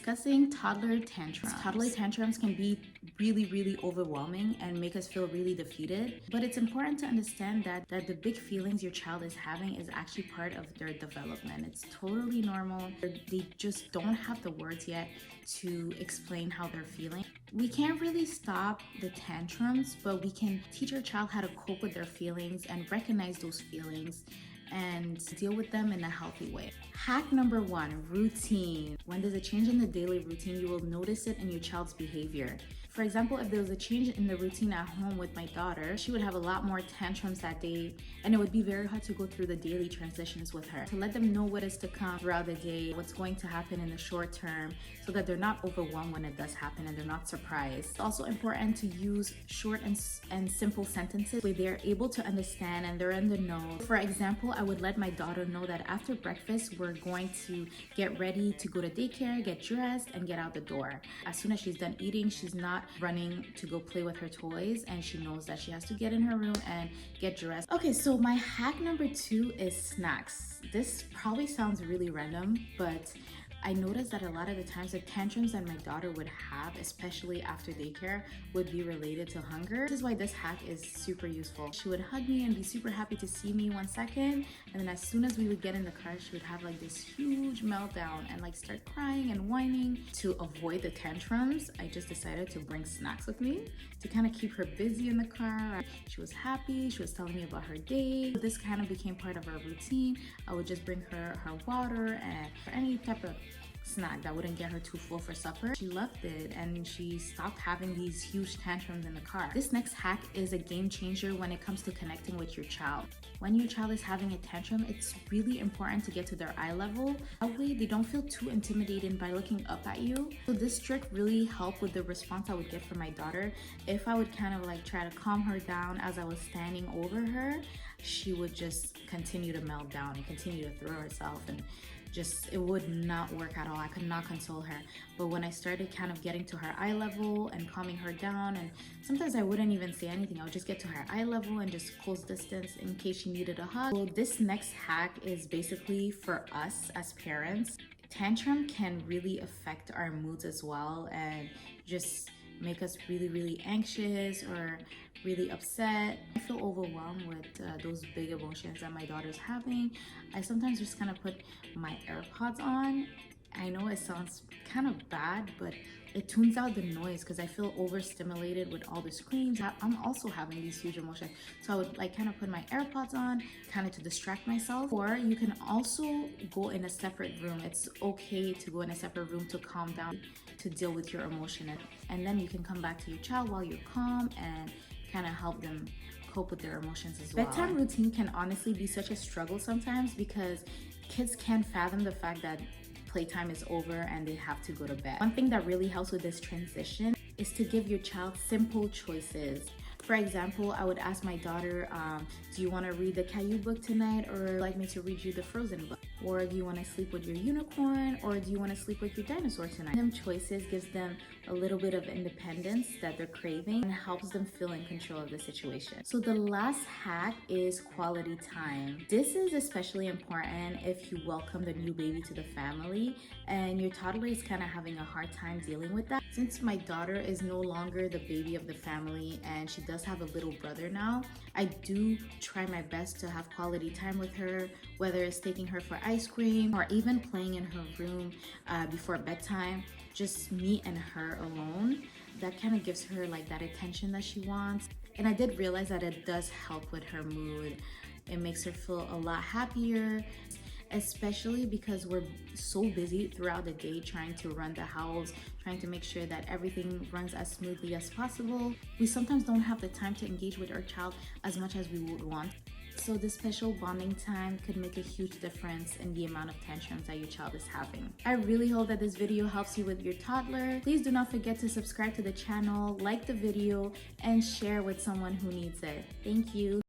discussing toddler tantrums. Toddler tantrums can be really overwhelming and make us feel really defeated. But it's important to understand that the big feelings your child is having is actually part of their development. It's totally normal. They just don't have the words yet to explain how they're feeling. We can't really stop the tantrums, but we can teach our child how to cope with their feelings and recognize those feelings and deal with them in a healthy way. Hack number 1, routine. When there's a change in the daily routine, you will notice it in your child's behavior. For example, if there was a change in the routine at home with my daughter, she would have a lot more tantrums that day, and it would be very hard to go through the daily transitions with her. To let them know what is to come throughout the day, what's going to happen in the short term, so that they're not overwhelmed when it does happen and they're not surprised. It's also important to use short and simple sentences where they're able to understand and they're in the know. For example, I would let my daughter know that after breakfast, we're going to get ready to go to daycare, get dressed, and get out the door. As soon as she's done eating, she's not running to go play with her toys, and she knows that she has to get in her room and get dressed. Okay, so my hack number 2 is snacks. This probably sounds really random, but I noticed that a lot of the times the tantrums that my daughter would have, especially after daycare, would be related to hunger. This is why this hack is super useful. She would hug me and be super happy to see me 1 second, and then as soon as we would get in the car, she would have like this huge meltdown and like start crying and whining. To avoid the tantrums, I just decided to bring snacks with me to kind of keep her busy in the car. She was happy, she was telling me about her day. This kind of became part of our routine. I would just bring her water and any type of snack that wouldn't get her too full for supper. She loved it and she stopped having these huge tantrums in the car. This next hack is a game changer when it comes to connecting with your child. When your child is having a tantrum, it's really important to get to their eye level. That way they don't feel too intimidated by looking up at you. So this trick really helped with the response I would get from my daughter. If I would kind of like try to calm her down as I was standing over her, she would just continue to melt down and continue to throw herself, and it would not work at all. I could not console her. But when I started kind of getting to her eye level and calming her down, and sometimes I wouldn't even say anything, I would just get to her eye level and just close distance in case she needed a hug. So this next hack is basically for us as parents. Tantrum can really affect our moods as well and just make us really anxious or really upset. I feel overwhelmed with those big emotions that my daughter's having. I sometimes just kind of put my AirPods on. I know it sounds kind of bad, but it tunes out the noise because I feel overstimulated with all the screens. I'm also having these huge emotions. So I would like kind of put my AirPods on kind of to distract myself. Or you can also go in a separate room. It's okay to go in a separate room to calm down, to deal with your emotion. And then you can come back to your child while you're calm and kind of help them cope with their emotions as well. Bedtime routine can honestly be such a struggle sometimes because kids can't fathom the fact that playtime is over and they have to go to bed. One thing that really helps with this transition is to give your child simple choices. For example, I would ask my daughter, do you want to read the Caillou book tonight, or like me to read you the Frozen book? Or do you want to sleep with your unicorn, or do you want to sleep with your dinosaur tonight? Them choices gives them a little bit of independence that they're craving and helps them feel in control of the situation. So the last hack is quality time. This is especially important if you welcome the new baby to the family and your toddler is kind of having a hard time dealing with that. Since my daughter is no longer the baby of the family and she does have a little brother now, I do try my best to have quality time with her, whether it's taking her for ice cream or even playing in her room before bedtime, just me and her alone. That kind of gives her like that attention that she wants. And I did realize that it does help with her mood. It makes her feel a lot happier, especially because we're so busy throughout the day trying to run the house, trying to make sure that everything runs as smoothly as possible. We sometimes don't have the time to engage with our child as much as we would want. So this special bonding time could make a huge difference in the amount of tantrums that your child is having. I really hope that this video helps you with your toddler. Please do not forget to subscribe to the channel, like the video, and share with someone who needs it. Thank you.